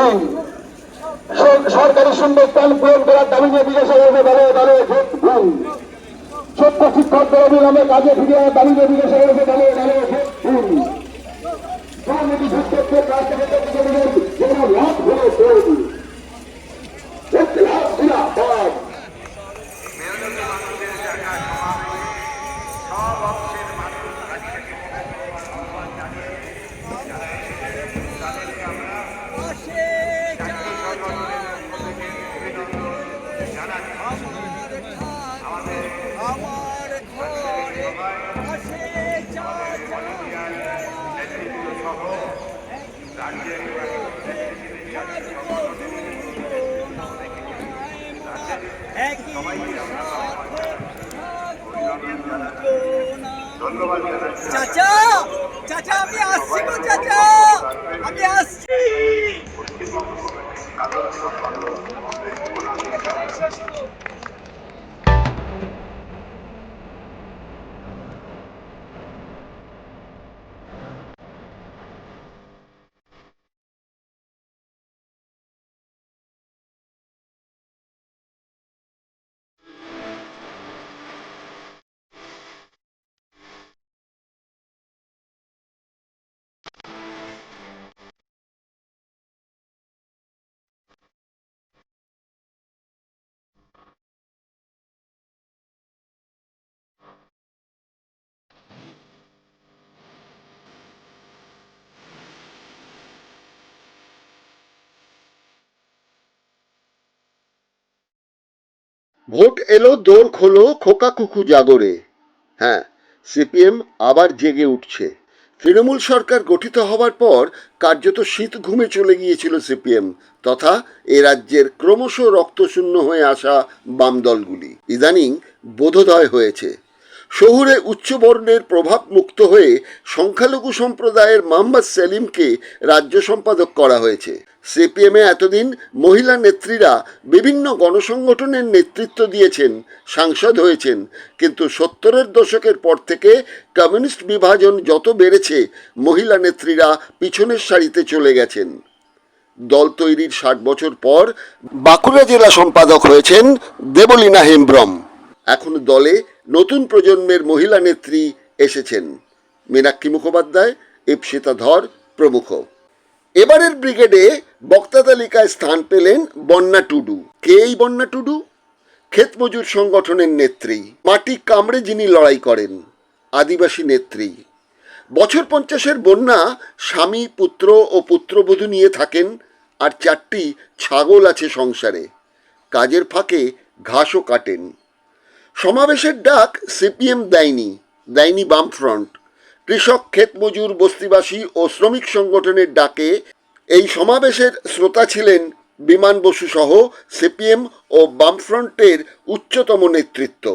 দিন। সরকারি শূন্যস্থান পূরণ করার দাবি নিয়ে বিদেশে দলে দলে ভোট দিন। সত্য শিক্ষকদের অবিলম্বে কাজে ফিরে দাবি নিয়ে বিদেশে দলে দলে ভোট দিন। দুর্নীতি ঘুষপত্রের রাষ্ট্রপতি যেন লাভ হলে তৈরি জিন্দাবাদ। আমার ঘরে আসে চাচা চাচা আমি আসছি গো চাচা আমি আসছি। ভোট এলো, দোর খোলো, খোকা কুকু জাগরে। হ্যাঁ, সিপিএম আবার জেগে উঠছে। তৃণমূল সরকার গঠিত হবার পর কার্যত শীত ঘুমে চলে গিয়েছিল সিপিএম তথা এ রাজ্যের ক্রমশ রক্তশূন্য হয়ে আসা বাম দলগুলি ইদানিং বোধোদয় হয়েছে। শহুরে উচ্চবর্ণের প্রভাব মুক্ত হয়ে সংখ্যালঘু সম্প্রদায়ের মোহাম্মদ সেলিমকে রাজ্য সম্পাদক করা হয়েছে। সিপিএমে এতদিন মহিলা নেত্রীরা বিভিন্ন গণসংগঠনের নেতৃত্ব দিয়েছেন, সাংসদ হয়েছেন, কিন্তু 70-এর দশকের পর থেকে কমিউনিস্ট বিভাজন যত বেড়েছে মহিলা নেত্রীরা পিছনের সারিতে চলে গেছেন। দল তৈরির 60 বছর পর বাঁকুড়া জেলা সম্পাদক হয়েছেন দেবলীনা হেমব্রম। এখন দলে নতুন প্রজন্মের মহিলা নেত্রী এসেছেন, মীনাক্ষী মুখোপাধ্যায়, ইপ্সিতা ধর প্রমুখ। এবারের ব্রিগেডে বক্তা তালিকায় স্থান পেলেন বন্যা টুডু। কে এই বন্যা টুডু? ক্ষেত মজুর সংগঠনের নেত্রী, মাটি কামড়ে যিনি লড়াই করেন, আদিবাসী নেত্রী। বছর 50-এর বন্যা স্বামী, পুত্র ও পুত্রবধূ নিয়ে থাকেন, আর 4টি ছাগল আছে সংসারে। কাজের ফাঁকে ঘাসও কাটেন। সমাবেশের ডাক সিপিএম দেয়নি বামফ্রন্ট। কৃষক, ক্ষেত মজুর, বস্তিবাসী ও শ্রমিক সংগঠনের ডাকে এই সমাবেশের শ্রোতা ছিলেন বিমান বসু সহ সিপিএম ও বামফ্রন্টের উচ্চতম নেতৃত্ব।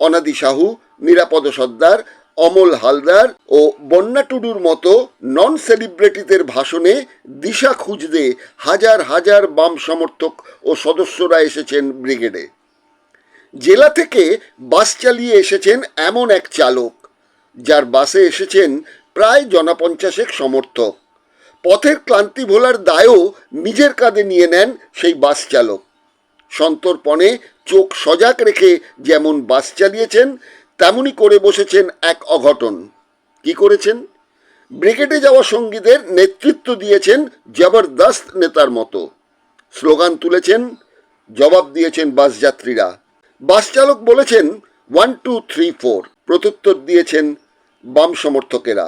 অনাদি সাহু, নিরাপদ সর্দার, অমল হালদার ও বন্যা টুডুর মতো নন সেলিব্রিটিদের ভাষণে দিশা খুঁজতে হাজার হাজার বাম সমর্থক ও সদস্যরা এসেছেন ব্রিগেডে। জেলা থেকে বাস চালিয়ে এসেছেন এমন এক চালক, যার বাসে এসেছেন প্রায় 50 সমর্থক। পথের ক্লান্তি ভোলার দায়ও নিজের কাঁধে নিয়ে নেন সেই বাস চালক। সন্তর্পণে চোখ সজাগ রেখে যেমন বাস চালিয়েছেন, তেমনি করে বসেছেন এক অঘটন। কি করেছেন? ব্রিগেডে যাওয়া সঙ্গীদের নেতৃত্ব দিয়েছেন জবরদস্ত নেতার মতো। স্লোগান তুলেছেন, জবাব দিয়েছেন বাস যাত্রীরা। বাস চালক বলেছেন 1 2 3 4, প্রত্যুত্তর দিয়েছেন বাম সমর্থকেরা।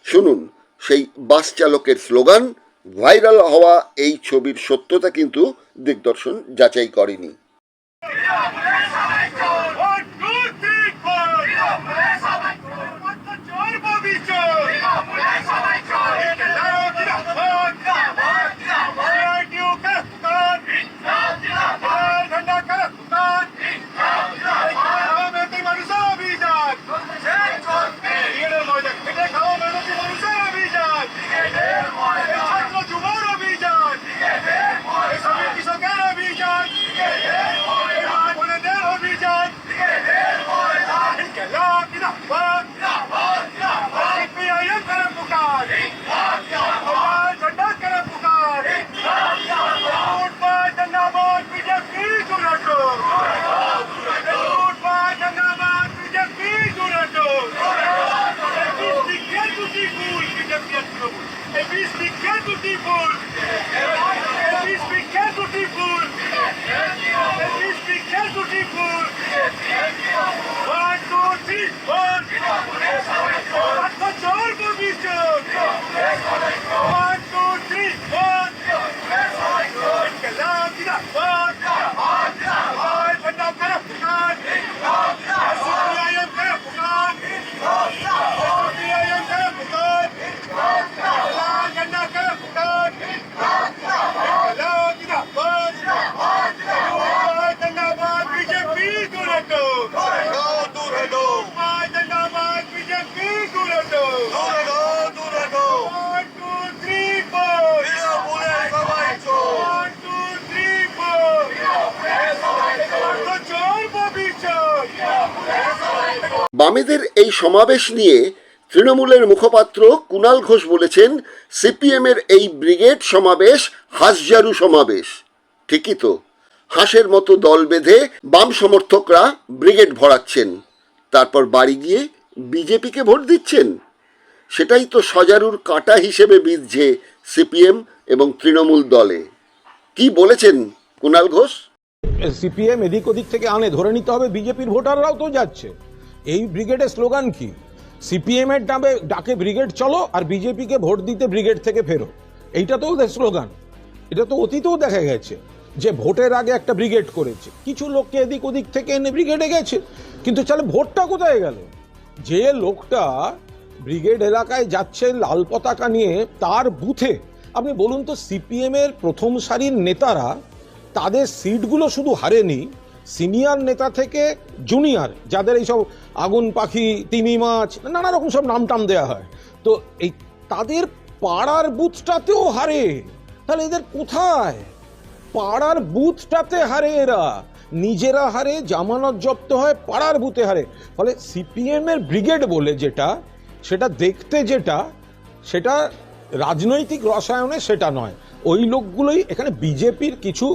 শুনুন সেই বাস চালকের স্লোগান। ভাইরাল হওয়া এই ছবির সত্যতা কিন্তু দিগদর্শন যাচাই করেনি। বামেদের এই সমাবেশ নিয়ে তৃণমূলের মুখপাত্র কুণাল ঘোষ বলেছেন, সিপিএমের এই ব্রিগেড সমাবেশ হাঁসঝাড়ু সমাবেশ। ঠিকই তো, হাঁসের মতো দল বেঁধে বাম সমর্থকরা ব্রিগেড ভরাচ্ছেন, তারপর বাড়ি গিয়ে বিজেপিকে ভোট দিচ্ছেন। সেটাই তো সজারুর কাঁটা হিসেবে বিঁধছে সিপিএম এবং তৃণমূল দলে। কি বলেছেন কুণাল ঘোষ? সিপিএম এদিক ওদিক থেকে আনে, ধরে নিতে হবে বিজেপির ভোটাররাও তো যাচ্ছে। এই ব্রিগেডের স্লোগান কি? সিপিএম এর নামে ডাকে ব্রিগেড চলো, আর বিজেপিকে ভোট দিতে ব্রিগেড থেকে ফেরো। এইটা তো ওদের স্লোগান। এটা তো অতীতেও দেখা গেছে যে ভোটের আগে একটা ব্রিগেড করেছে, কিছু লোককে এদিক ওদিক থেকে এনে ব্রিগেডে গেছে, কিন্তু চলে ভোটটা কোথায় গেল? যে লোকটা ব্রিগেড এলাকায় যাচ্ছে লাল পতাকা নিয়ে, তার বুথে আপনি বলুন তো, সিপিএম এর প্রথম সারির নেতারা তাদের সিটগুলো শুধু হারেনি, সিনিয়র নেতা থেকে জুনিয়র, যাদের এইসব আগুন পাখি, তিমি মাছ, নানা রকম সব নাম টাম দেওয়া হয়, তো এই তাদের পাড়ার বুথটাতেও হারে। তাহলে এদের কোথায়? পাড়ার বুথটাতে হারে, এরা নিজেরা হারে, জামানত জব্দ হয়, পাড়ার বুথে হারে। ফলে সিপিএম এর ব্রিগেড বলে যেটা, সেটা দেখতে যেটা, সেটা রাজনৈতিক রসায়নে সেটা নয়। ওই লোকগুলোই এখানে বিজেপির কিছু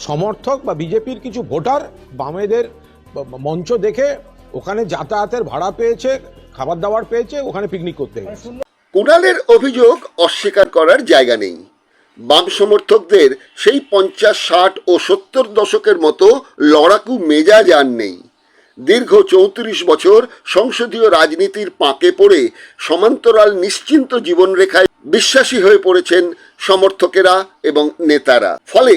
সমর্থক বা বিজেপির কিছু ভোটার বামেদের মঞ্চ দেখে ওখানে যাতায়াতের ভাড়া পেয়েছে, খাবার দাবার পেয়েছে, ওখানে পিকনিক করতে গেছে। কুণালের অভিযোগ অস্বীকার করার জায়গা নেই। বাম সমর্থকদের সেই 50, 60 ও 70 দশকের মতো লড়াকু মেজাজ আর নেই। দীর্ঘ 34 বছর সংসদীয় রাজনীতির পাঁকে পড়ে সমান্তরাল নিশ্চিন্ত জীবনরেখায় বিশ্বাসী হয়ে পড়েছেন সমর্থকেরা এবং নেতারা। ফলে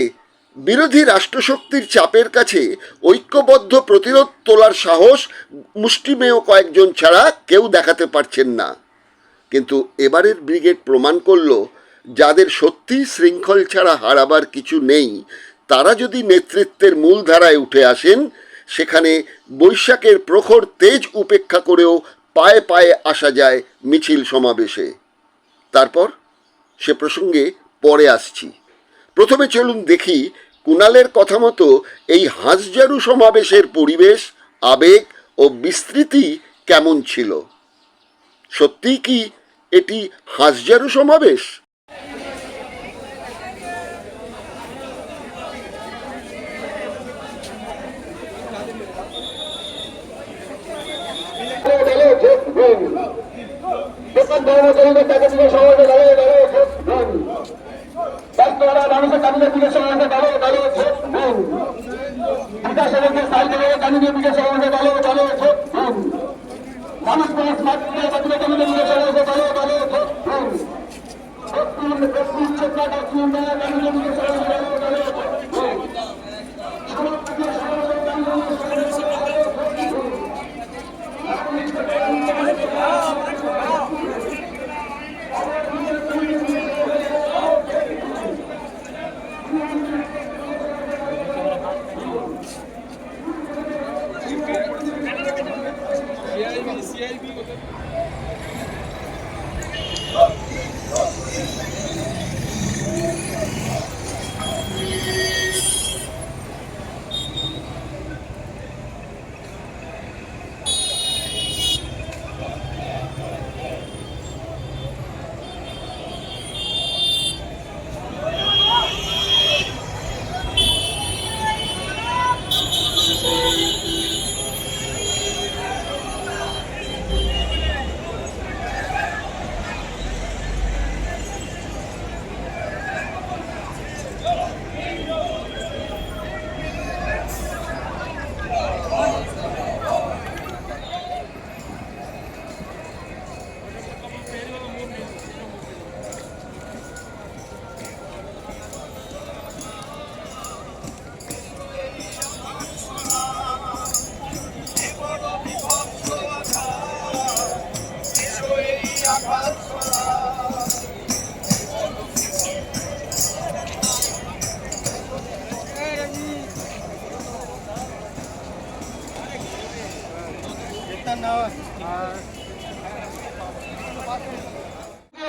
বিরোধী রাষ্ট্রশক্তির চাপের কাছে ঐক্যবদ্ধ প্রতিরোধ তোলার সাহস মুষ্টিমেয় কয়েকজন ছাড়া কেউ দেখাতে পারছেন না। কিন্তু এবারের ব্রিগেড প্রমাণ করল, যাদের সত্যি শৃঙ্খল ছাড়া হারাবার কিছু নেই, তারা যদি নেতৃত্বের মূলধারায় উঠে আসেন, সেখানে বৈশাখের প্রখর তেজ উপেক্ষা করেও পায়ে পায়ে আসা যায় মিছিল সমাবেশে। তারপর সে প্রসঙ্গে পরে আসছি। প্রথমে চলুন দেখি কুণালের কথা মতো এই হাঁসঝাড়ু সমাবেশের পরিবেশ, আবেগ ও বিস্তৃতি কেমন ছিল। সত্যিই কি এটি হাঁসঝাড়ু সমাবেশ?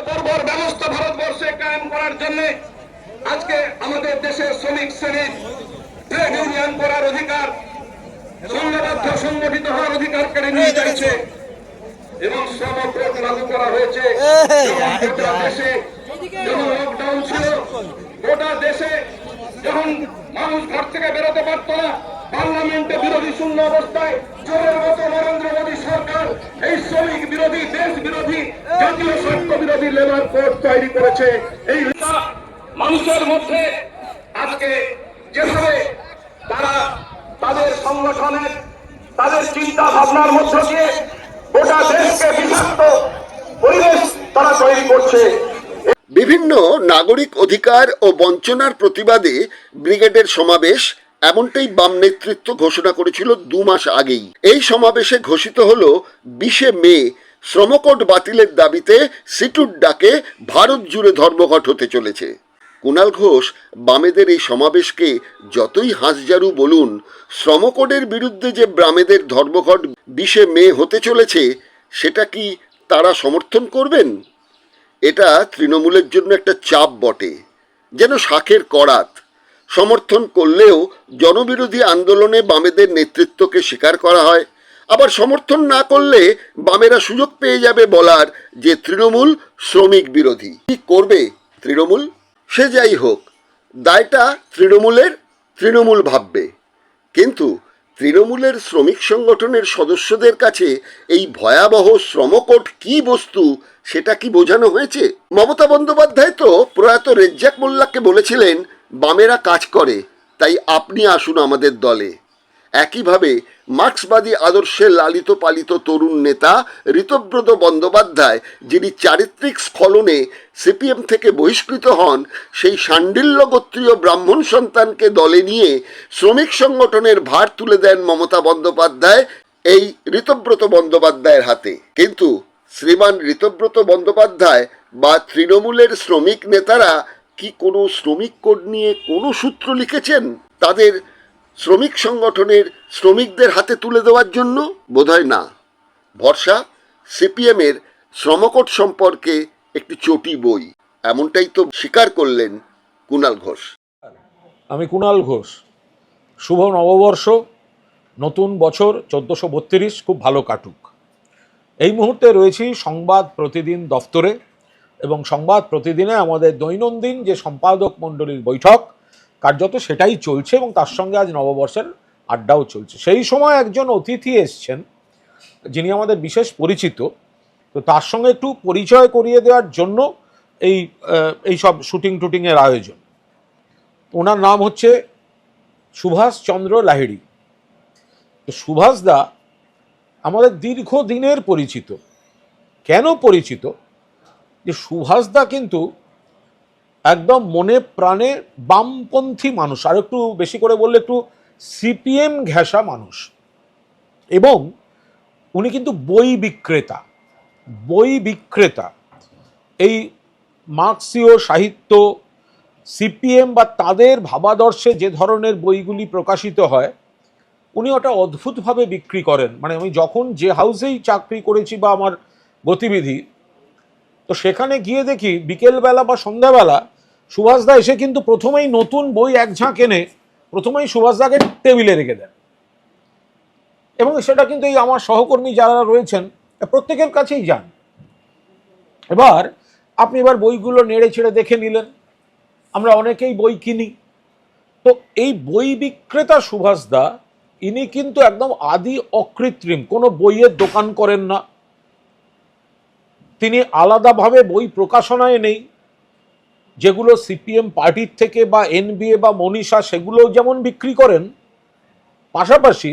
বর্বর ব্যবস্থা ভারতবর্ষে কায়েম করার জন্য আজকে আমাদের দেশের শ্রমিক শ্রেণীর ট্রেড ইউনিয়ন করার অধিকার, সংঘবদ্ধ সংগঠিত হওয়ার অধিকার কেড়ে নিয়ে যাচ্ছে এবং শ্রম কোড লাগু করা হয়েছে। গোটা দেশে যখন লকডাউন ছিল, গোটা দেশে যখন মানুষ ঘর থেকে বেরোতে পারত না, পার্লামেন্টে বিরোধী শূন্য অবস্থায় চোরের মতো নরেন্দ্র মোদী সরকার এই শ্রমিক বিরোধী, দেশ বিরোধী, জাতীয় স্বার্থ বিরোধী লেবার কোড তৈরি করেছে। এই মানুষের মধ্যে আজকে যেভাবে তারা তাদের সংগঠনের, তাদের চিন্তা ভাবনার মধ্য দিয়ে গোটা দেশকে বিষাক্ত পরিবেশ তারা তৈরি করছে। বিভিন্ন নাগরিক অধিকার ও বঞ্চনার প্রতিবাদে ব্রিগেডের সমাবেশ, এমনটাই বাম নেতৃত্ব ঘোষণা করেছিল 2 মাস আগেই। এই সমাবেশে ঘোষিত হলো 20শে মে শ্রমকোড বাতিলের দাবিতে সিটুর ডাকে ভারত জুড়ে ধর্মঘট হতে চলেছে। কুণাল ঘোষ বামেদের এই সমাবেশকে যতই হাঁসজারু বলুন, শ্রমকোডের বিরুদ্ধে যে বামেদের ধর্মঘট 20শে মে হতে চলেছে, সেটা কি তারা সমর্থন করবেন? এটা তৃণমূলের জন্য একটা চাপ বটে, যেন শাঁখের করাত। সমর্থন করলেও জনবিরোধী আন্দোলনে বামেদের নেতৃত্বকে স্বীকার করা হয়, আবার সমর্থন না করলে বামেরা সুযোগ পেয়ে যাবে বলার যে তৃণমূল শ্রমিক বিরোধী। কি করবে তৃণমূল? সে যাই হোক, দায়টা তৃণমূলের, তৃণমূল ভাববে। কিন্তু তৃণমূলের শ্রমিক সংগঠনের সদস্যদের কাছে এই ভয়াবহ শ্রমকোড কি বস্তু সেটা কি বোঝানো হয়েছে? মমতা বন্দ্যোপাধ্যায় তো প্রয়াত রেজ্জাক মোল্লাকে বলেছিলেন, বামেরা কাজ করে, তাই আপনি আসুন আমাদের দলে। একইভাবে মার্ক্সবাদী আদর্শে লালিত পালিত তরুণ নেতা ঋতব্রত বন্দ্যোপাধ্যায়, যিনি চারিত্রিক স্খলনে সিপিএম থেকে বহিষ্কৃত হন, সেই শাণ্ডিল্য গোত্রীয় ব্রাহ্মণ সন্তানকে দলে নিয়ে শ্রমিক সংগঠনের ভার তুলে দেন মমতা বন্দ্যোপাধ্যায় এই ঋতব্রত বন্দ্যোপাধ্যায়ের হাতে। কিন্তু শ্রীমান ঋতব্রত বন্দ্যোপাধ্যায় বা তৃণমূলের শ্রমিক নেতারা কি কোনো শ্রমিক কোড নিয়ে কোনো সূত্র লিখেছেন তাদের শ্রমিক সংগঠনের শ্রমিকদের হাতে তুলে দেওয়ার জন্য? বোধহয় না। ভরসা সিপিএমের শ্রমকোড সম্পর্কে একটি চটি বই, এমনটাই তো স্বীকার করলেন কুণাল ঘোষ। আমি কুণাল ঘোষ। শুভ নববর্ষ, নতুন বছর 1432 খুব ভালো কাটুক। এই মুহূর্তে রয়েছি সংবাদ প্রতিদিন দফতরে, এবং সংবাদ প্রতিদিনে আমাদের দৈনন্দিন যে সম্পাদক মণ্ডলীর বৈঠক কার্যত সেটাই চলছে, এবং তার সঙ্গে আজ নববর্ষের আড্ডাও চলছে। সেই সময় একজন অতিথি এসছেন যিনি আমাদের বিশেষ পরিচিত, তো তার সঙ্গে একটু পরিচয় করিয়ে দেওয়ার জন্য এই সব শুটিং টুটিংয়ের আয়োজন। ওনার নাম হচ্ছে সুভাষ চন্দ্র লাহিড়ী। তো সুভাষ দা আমাদের দীর্ঘদিনের পরিচিত। কেন পরিচিত? যে সুভাষ দা কিন্তু একদম মনে প্রাণে বামপন্থী মানুষ, আর একটু বেশি করে বললে একটু সিপিএম ঘেঁষা মানুষ, এবং উনি কিন্তু বই বিক্রেতা। এই মার্ক্সীয় সাহিত্য, সিপিএম বা তাদের ভাবাদর্শে যে ধরনের বইগুলি প্রকাশিত হয়, উনি ওটা অদ্ভুতভাবে বিক্রি করেন। মানে আমি যখন যে হাউসেই চাকরি করেছি বা আমার গতিবিধি, তো সেখানে গিয়ে দেখি বিকেলবেলা বা সন্ধ্যাবেলা সুভাষদা এসে কিন্তু প্রথমেই নতুন বই এক ঝাঁক এনে প্রথমেই সুভাষদাকে টেবিলে রেখে দেন, এবং সেটা কিন্তু এই আমার সহকর্মী যারা রয়েছেন প্রত্যেকের কাছেই যান। এবার আপনি বইগুলো নেড়ে ছেড়ে দেখে নিলেন, আমরা অনেকেই বই কিনি। তো এই বই বিক্রেতা সুভাষদা, ইনি কিন্তু একদম আদি অকৃত্রিম, কোনো বইয়ের দোকান করেন না, তিনি আলাদাভাবে বই প্রকাশনায় নেই। যেগুলো সিপিএম পার্টির থেকে বা এনবিএ বা মনীষা সেগুলো যেমন বিক্রি করেন, পাশাপাশি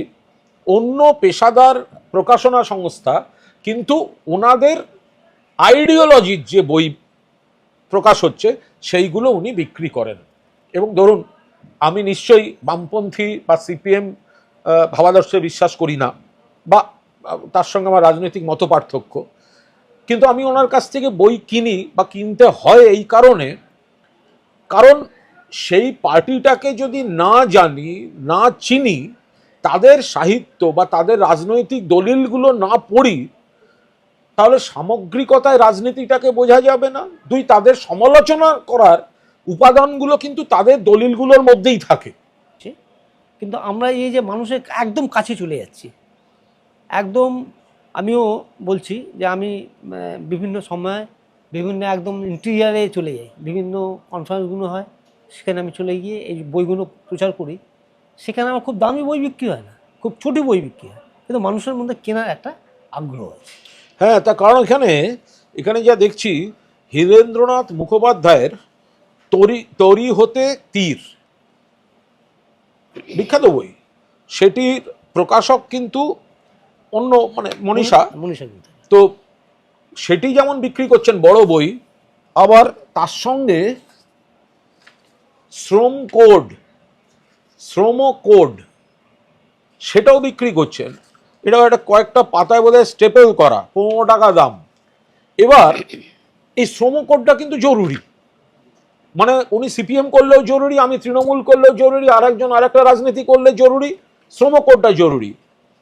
অন্য পেশাদার প্রকাশনা সংস্থা কিন্তু ওনাদের আইডিওলজির যে বই প্রকাশ হচ্ছে সেইগুলো উনি বিক্রি করেন। এবং ধরুন, আমি নিশ্চয়ই বামপন্থী বা সিপিএম ভাবাদর্শে বিশ্বাস করি না, বা তার সঙ্গে আমার রাজনৈতিক মত পার্থক্য, কিন্তু আমি ওনার কাছ থেকে বই কিনি বা কিনতে হয় এই কারণ সেই পার্টিটাকে যদি না জানি, না চিনি, তাদের সাহিত্য বা তাদের রাজনৈতিক দলিলগুলো না পড়ি, তাহলে সামগ্রিকতায় রাজনীতিটাকে বোঝা যাবে না। দুই, তাদের সমালোচনা করার উপাদানগুলো কিন্তু তাদের দলিলগুলোর মধ্যেই থাকে। কিন্তু আমরা এই যে মানুষের একদম কাছে চলে যাচ্ছি, একদম আমিও বলছি যে আমি বিভিন্ন সময় বিভিন্ন একদম ইন্টেরিয়ারে চলে যাই, বিভিন্ন কনফারেন্সগুলো হয় সেখানে আমি চলে গিয়ে এই বইগুলো প্রচার করি। সেখানে আমার খুব দামি বই বিক্রি হয় না, খুব ছোটো বই বিক্রি হয়, কিন্তু মানুষের মধ্যে কেনার একটা আগ্রহ আছে। হ্যাঁ, তার কারণ এখানে যা দেখছি, হীরেন্দ্রনাথ মুখোপাধ্যায়ের তরি হতে তীর বিখ্যাত বই, সেটির প্রকাশক কিন্তু অন্য মনীষা। তো সেটি যেমন বিক্রি করছেন বড় বই, আবার তার সঙ্গে শ্রম কোড সেটাও বিক্রি করছেন। এটাও একটা কয়েকটা পাতায় বোধহয় স্টেপল করা, 15 টাকা দাম। এবার এই শ্রম কোডটা কিন্তু জরুরি, উনি সিপিএম করলেও জরুরি, আমি তৃণমূল করলেও জরুরি, আরেকটা রাজনীতি করলে জরুরি, শ্রম কোডটা জরুরি।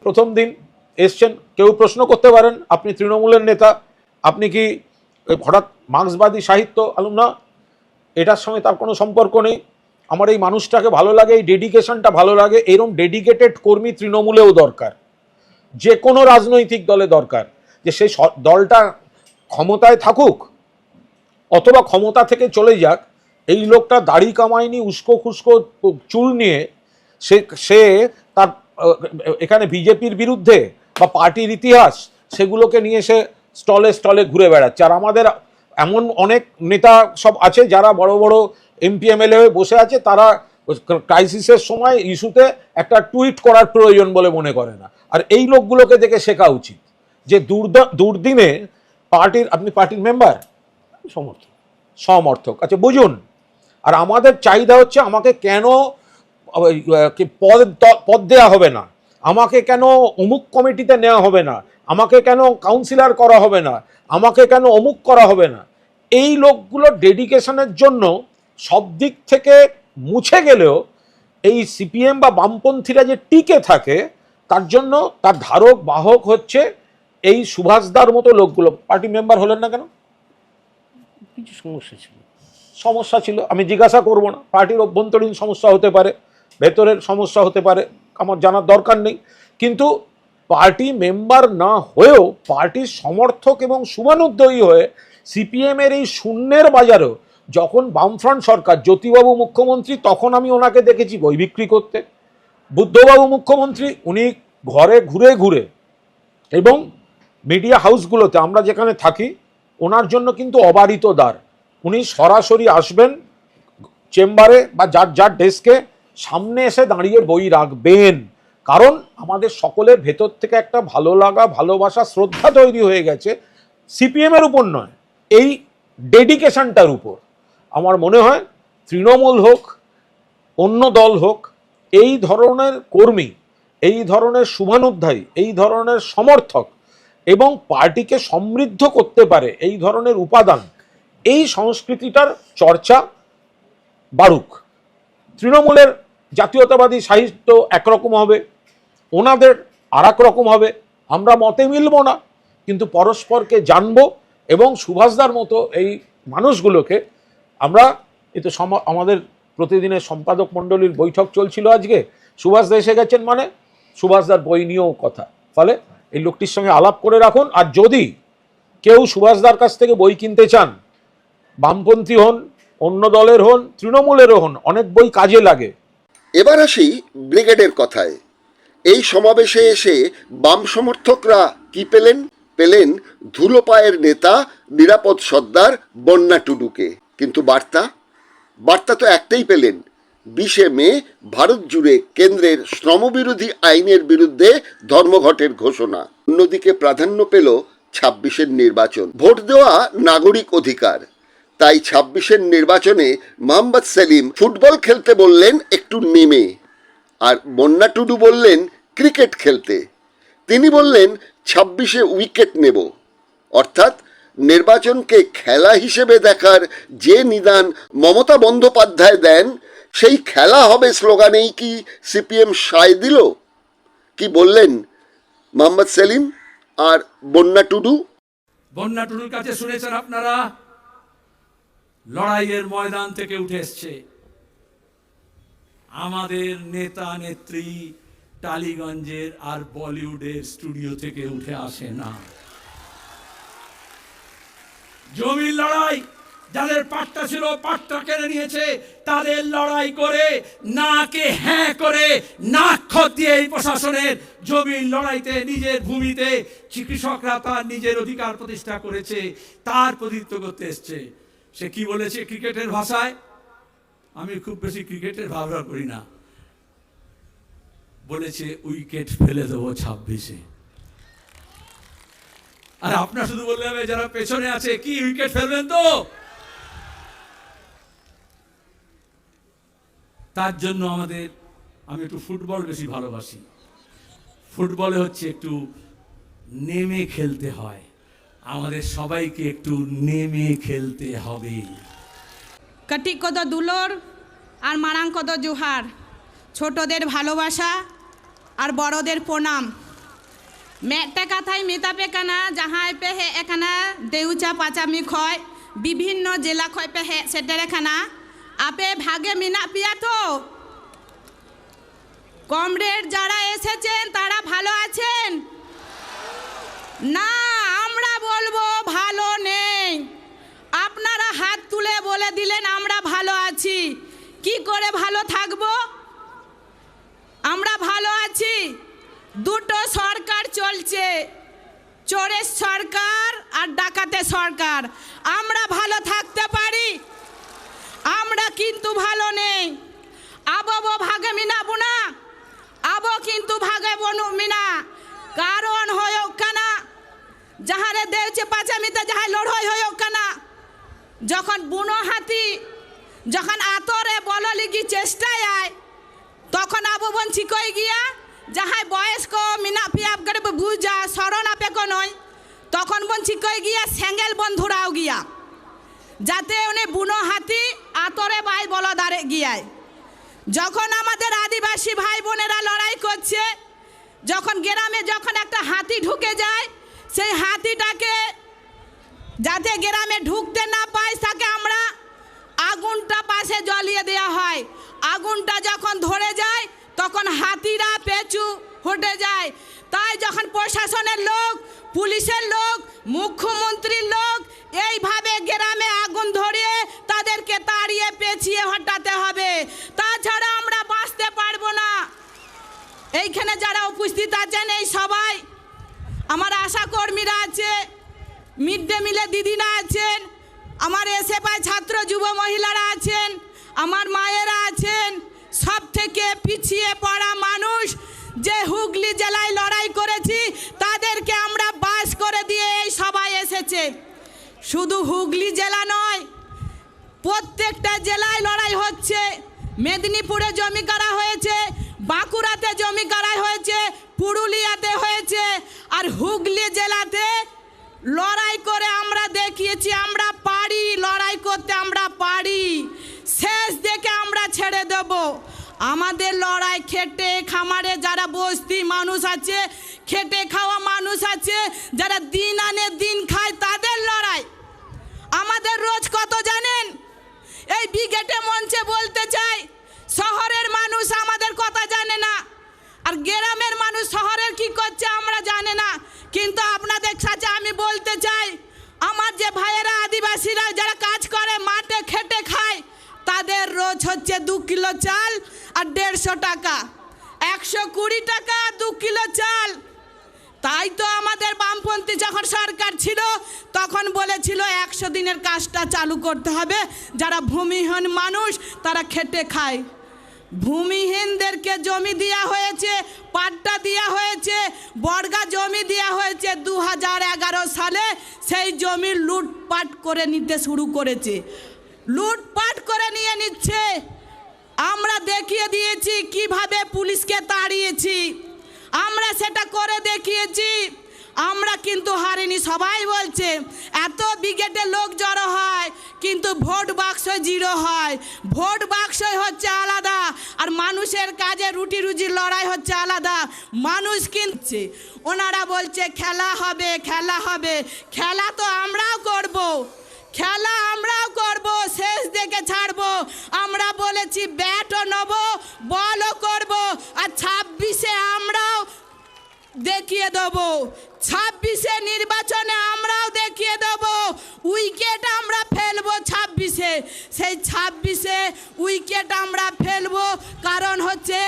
প্রথম দিন এসছেন, কেউ প্রশ্ন করতে পারেন আপনি তৃণমূলের নেতা, আপনি কি হঠাৎ মার্ক্সবাদী সাহিত্য আলুম? না, এটার সঙ্গে তার কোনো সম্পর্ক নেই। আমার এই মানুষটাকে ভালো লাগে, এই ডেডিকেশনটা ভালো লাগে। এরকম ডেডিকেটেড কর্মী তৃণমূলেও দরকার, যে কোনো রাজনৈতিক দলে দরকার। যে সেই দলটা ক্ষমতায় থাকুক অথবা ক্ষমতা থেকে চলে যাক, এই লোকটা দাড়ি কামায়নি, উস্কো খুস্কো চুল নিয়ে সে তার এখানে বিজেপির বিরুদ্ধে বা পার্টির ইতিহাস সেগুলোকে নিয়ে সে স্টলে ঘুরে বেড়াচ্ছে। আর আমাদের এমন অনেক নেতা সব আছে যারা বড় বড় এমপি এমএলএ হয়ে বসে আছে, তারা ক্রাইসিসের সময় ইস্যুতে একটা টুইট করার প্রয়োজন বলে মনে করে না। আর এই লোকগুলোকে দেখে শেখা উচিত যে দুর্দিনে আপনি পার্টির মেম্বার, সমর্থক, আচ্ছা বুঝুন। আর আমাদের চাহিদা হচ্ছে, আমাকে কেন পদ দেওয়া হবে না, আমাকে কেন অমুক কমিটিতে নেওয়া হবে না, আমাকে কেন কাউন্সিলর করা হবে না, আমাকে কেন অমুক করা হবে না। এই লোকগুলোর ডেডিকেশনের জন্য সব দিক থেকে মুছে গেলেও এই সিপিএম বা বামপন্থীরা যে টিকে থাকে, তার জন্য তার ধারক বাহক হচ্ছে এই সুভাষদার মতো লোকগুলো। পার্টি মেম্বার হলেন না কেন? কিছু সমস্যা ছিল, আমি জিজ্ঞাসা করব না। পার্টির অভ্যন্তরীণ সমস্যা হতে পারে, ভেতরের সমস্যা হতে পারে, আমার জানার দরকার নেই। কিন্তু পার্টি মেম্বার না হয়েও পার্টির সমর্থক এবং শুভানুদ্দয়ী হয়ে সিপিএমের এই শূন্যের বাজারেও, যখন বামফ্রন্ট সরকার, জ্যোতিবাবু মুখ্যমন্ত্রী, তখন আমি ওনাকে দেখেছি বই বিক্রি করতে। বুদ্ধবাবু মুখ্যমন্ত্রী, উনি ঘরে ঘুরে ঘুরে এবং মিডিয়া হাউসগুলোতে, আমরা যেখানে থাকি, ওনার জন্য কিন্তু অবারিত দ্বার। উনি সরাসরি আসবেন চেম্বারে বা যার ডেস্কে, সামনে এসে দাঁড়িয়ে বই রাখবেন। কারণ আমাদের সকলের ভেতর থেকে একটা ভালো লাগা, ভালোবাসা, শ্রদ্ধা তৈরি হয়ে গেছে সিপিএমের উপর নয়, এই ডেডিকেশনটার উপর। আমার মনে হয় তৃণমূল হোক, অন্য দল হোক, এই ধরনের কর্মী, এই ধরনের শুভানুধ্যায়ী, এই ধরনের সমর্থক এবং পার্টিকে সমৃদ্ধ করতে পারে এই ধরনের উপাদান, এই সংস্কৃতিটার চর্চা বাড়ুক। তৃণমূলের জাতীয়তাবাদী সাহিত্য একরকম হবে, ওনাদের আর এক রকম হবে, আমরা মতে মিলব না, কিন্তু পরস্পরকে জানবো এবং সুভাষদার মতো এই মানুষগুলোকে আমরা, আমাদের প্রতিদিনের সম্পাদক মণ্ডলীর বৈঠক চলছিল আজকে, সুভাষদা এসে গেছেন, সুভাষদার বই নিয়েও কথা। ফলে এই লোকটির সঙ্গে আলাপ করে রাখুন। আর যদি কেউ সুভাষদার কাছ থেকে বই কিনতে চান, বামপন্থী হন, অন্য দলের হন, তৃণমূলেরও হন, অনেক বই কাজে লাগে। এবার আসি ব্রিগেডের কথায়। এই সমাবেশে এসে বাম সমর্থকরা কি পেলেন ধুলোপায়ের নেতা নিরাপদ সর্দার বন্যা টুডুকে। কিন্তু বার্তা তো একটাই পেলেন, 20শে মে ভারত জুড়ে কেন্দ্রের শ্রমবিরোধী আইনের বিরুদ্ধে ধর্মঘটের ঘোষণা। অন্যদিকে প্রাধান্য পেল 26-এর নির্বাচন। ভোট দেওয়া নাগরিক অধিকার, তাই 26-এর নির্বাচনে মোহাম্মদ সেলিম ফুটবল খেলতে বললেন একটু নেমে, আর বন্যা টুডু বললেন ক্রিকেট খেলতে। তিনি বললেন 26-এ উইকেট নেব। অর্থাৎ নির্বাচনকে খেলা হিসেবে দেখার যে নিদান মমতা বন্দ্যোপাধ্যায় দেন, সেই খেলা হবে স্লোগানেই কি সিপিএম সায় দিল? কি বললেন মোহাম্মদ সেলিম আর বন্যা টুডু? বন্যা টুডুর কাছে শুনেছেন আপনারা, লড়াইয়ের ময়দান থেকে উঠে এসছে। আমাদের নেতা নেত্রী টালিগঞ্জের আর বলিউডের স্টুডিও থেকে উঠে আসে না। জমির লড়াই, যাদের পাট্টা ছিল পাট্টা কেড়ে নিয়েছে, তাদের লড়াই করে নাকে হ্যাঁ করে নাক খত দিয়ে এই প্রশাসনের জমির লড়াইতে নিজের ভূমিতে কৃষকরা তার নিজের অধিকার প্রতিষ্ঠা করেছে, তার প্রতিনিধিত্ব করতে এসছে। সে কি বলেছে ক্রিকেটের ভাষায়? আমি খুব বেশি ক্রিকেটের ভাবনা করি না, বলেছে উইকেট ফেলে দেবো 26-এ। আর আপনার শুধু বললে হবে যারা পেছনে আছে, কি উইকেট ফেলবেন তো? তার জন্য আমি একটু ফুটবল বেশি ভালোবাসি। ফুটবলে হচ্ছে একটু নেমে খেলতে হয়, আমাদের সবাইকে একটু নেমে খেলতে হবে। কাটি কদ দুলর আর মারাং কদ জোহার, ছোটদের ভালোবাসা আর বড়দের প্রণাম। মেটা কথাই মেতাপে কানা যাহাই পে হে এখানা দেউচা পাচামি খয় বিভিন্ন জেলা খয় পে হে সেটারে খানা আপে ভাগে মিনা পিয়া তো কমরেড যারা এসেছেন তারা ভালো আছেন না? আমরা বলবো ভালো নেই। আপনারা হাত তুলে বলে দিলেন আমরা ভালো আছি। কি করে ভালো থাকবো? আমরা ভালো আছি। দুটো সরকার চলছে, চোরের সরকার আর ডাকাতের সরকার। আমরা ভালো থাকতে পারি? আমরা কিন্তু ভালো নেই। আবো ভাগে মিনাবো না, আবো কিন্তু ভাগে বনু মিনা। কারণ হয়োক কানা যাহারে দেউছে পাচামিতে যাহাই লড়াই হয়োক কানা, যখন বুনো হাতি যখন আতরে বললিগি চেষ্টায় আয়, তখন আবু বন চিকই গিয়া যাহাই বয়স্ক মিনা পিয়াব করে বুঝা শরণ আপে নয়, তখন বন চিকই গিয়া স্যাঙ্গেল বন্ধুরাও গিয়া, যাতে উনি বুনো হাতি আতরে বাই বলদারে গিয়ায়। যখন আমাদের আদিবাসী ভাই বোনেরা লড়াই করছে, যখন গ্রামে যখন একটা হাতি ঢুকে যায়, সেই হাতিটাকে যাতে গ্রামে ঢুকতে না পায় তাকে আমরা আগুনটা পাশে জ্বলিয়ে দেওয়া হয়। আগুনটা যখন ধরে যায় তখন হাতিরা পেছু হটে যায়। তাই যখন প্রশাসনের লোক, পুলিশের লোক, মুখ্যমন্ত্রীর লোক এইভাবে গ্রামে আগুন ধরিয়ে তাদেরকে তাড়িয়ে পেছিয়ে হটাতে হবে, তাছাড়া আমরা বাঁচতে পারবো না। এইখানে যারা উপস্থিত আছেন এই সবাই আমার আশা কর্মীরা আছে, মিড ডে মিলে দিদিরা আছেন, আমার এসএফআই ছাত্র যুব মহিলারা আছেন, আমার মায়েরা আছেন। সব থেকে পিছিয়ে পড়া মানুষ যে হুগলি জেলায় লড়াই করেছি তাদেরকে আমরা বাস করে দিয়ে এই সবাই এসেছে। শুধু হুগলি জেলা নয়, প্রত্যেকটা জেলায় লড়াই হচ্ছে। মেদিনীপুরে জমি করা হয়েছে, বাঁকুড়াতে জমি করা হয়েছে, পুরুলিয়াতে হয়েছে, আর হুগলি জেলাতে লড়াই করে আমরা দেখিয়েছি আমরা পারি, লড়াই করতে আমরা পারি। শেষ দেখে আমরা ছেড়ে দেব। আমাদের লড়াই খেটে খামারে যারা বস্তি মানুষ আছে, খেটে খাওয়া মানুষ আছে, যারা দিন আনে দিন খায়, তাদের লড়াই। আমাদের রোজ কত জানেন? এই ব্রিগেডে মঞ্চে বলতে চাই, শহরের মানুষ আমাদের কথা জানে না, আর গ্রামের মানুষ শহরের কি করছে আমরা জানে না। কিন্তু আপনাদের কাছে আমি বলতে চাই, আমার যে ভাইয়েরা আদিবাসীরা যারা কাজ করে মাঠে খেটে খায়, তাদের রোজ হচ্ছে 2 কিলো চাল আর 150 টাকা, 120 টাকা 2 কিলো চাল। তাই তো আমাদের বামপন্থী যখন সরকার ছিল তখন বলেছিল 100 দিনের কাজটা চালু করতে হবে, যারা ভূমিহীন মানুষ তারা খেটে খায়। ভূমিহীনদেরকে জমি দেওয়া হয়েছে, পাট্টা দেওয়া হয়েছে, বর্গা জমি দেওয়া হয়েছে 2011 সালে। সেই জমি লুটপাট করে নিতে শুরু করেছে, লুটপাট করে নিয়ে নিচ্ছে। আমরা দেখিয়ে দিয়েছি কিভাবে পুলিশকে তাড়িয়েছি, আমরা সেটা করে দেখিয়েছি। আমরা কিন্তু হারিনি। সবাই বলছে এত ব্রিগেডে লোক জড়ো হয় কিন্তু ভোট বাক্স জিরো হয়। ভোট বাক্সই হচ্ছে আলাদা, আর মানুষের কাজে রুটি রুজির লড়াই হচ্ছে আলাদা। মানুষ কিনছে, ওনারা বলছে খেলা হবে, খেলা হবে। খেলা তো আমরাও করব, খেলা আমরাও করব, শেষ দেখে ছাড়বো। আমরা বলেছি ব্যাটও নেব, বলও করব, আর 26-এ আমরাও দেখিয়ে দেবো। 26-এ নির্বাচনে আমরাও দেখিয়ে দেবো। উইকেট আমরা ফেলবো 26-এ, সেই 26-এ উইকেট আমরা ফেলবো। কারণ হচ্ছে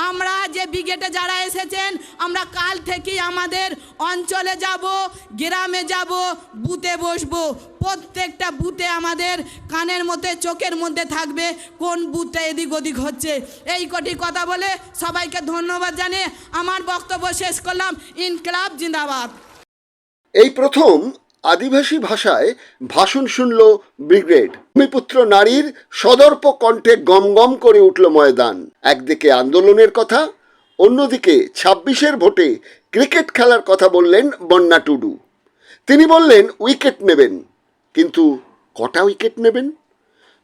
আমরা যে ব্রিগেডে যারা এসেছেন, আমরা কাল থেকেই আমাদের অঞ্চলে যাব, গ্রামে যাব, বুথে বসবো। প্রত্যেকটা বুথে আমাদের কানের মধ্যে চোখের মধ্যে থাকবে কোন বুথটা এদিক ওদিক হচ্ছে। এই কটি কথা বলে সবাইকে ধন্যবাদ জানিয়ে আমার বক্তব্য শেষ করলাম। ইনকলাব জিন্দাবাদ। এই প্রথম আদিবাসী ভাষায় ভাষণ শুনল ব্রিগেড। ভূমিপুত্র নারীর সদর্প কণ্ঠে গম গম করে উঠল ময়দান। একদিকে আন্দোলনের কথা, অন্যদিকে 26-এর ভোটে ক্রিকেট খেলার কথা বললেন বন্যা টুডু। তিনি বললেন উইকেট নেবেন, কিন্তু কটা উইকেট নেবেন?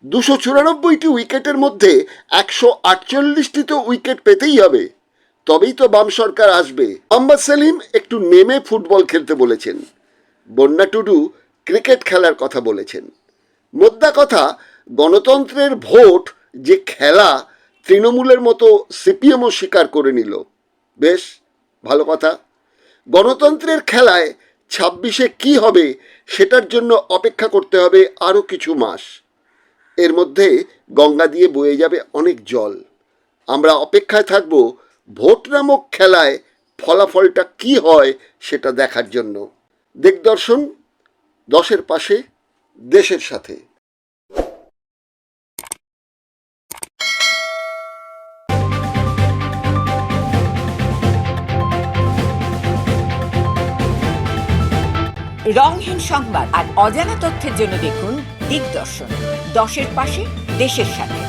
294টি উইকেটের মধ্যে 148টি তো উইকেট পেতেই হবে, তবেই তো বাম সরকার আসবে। মোহাম্মদ সেলিম একটু নেমে ফুটবল খেলতে বলেছেন, বন্যা টুডু ক্রিকেট খেলার কথা বলেছেন। মোদ্দা কথা, গণতন্ত্রের ভোট যে খেলা তৃণমূলের মতো সিপিএমও স্বীকার করে নিল। বেশ ভালো কথা। গণতন্ত্রের খেলায় 26-এ কি হবে সেটার জন্য অপেক্ষা করতে হবে আরও কিছু মাস। এর মধ্যে গঙ্গা দিয়ে বয়ে যাবে অনেক জল। আমরা অপেক্ষায় থাকব ভোট নামক খেলায় ফলাফলটা কি হয় সেটা দেখার জন্য। দিগদর্শন, 10-এর পাশে, দেশের সাথে। রংহীন সংবাদ আর অজানা তথ্যের জন্য দেখুন দিগদর্শন, 10-এর পাশে, দেশের সাথে।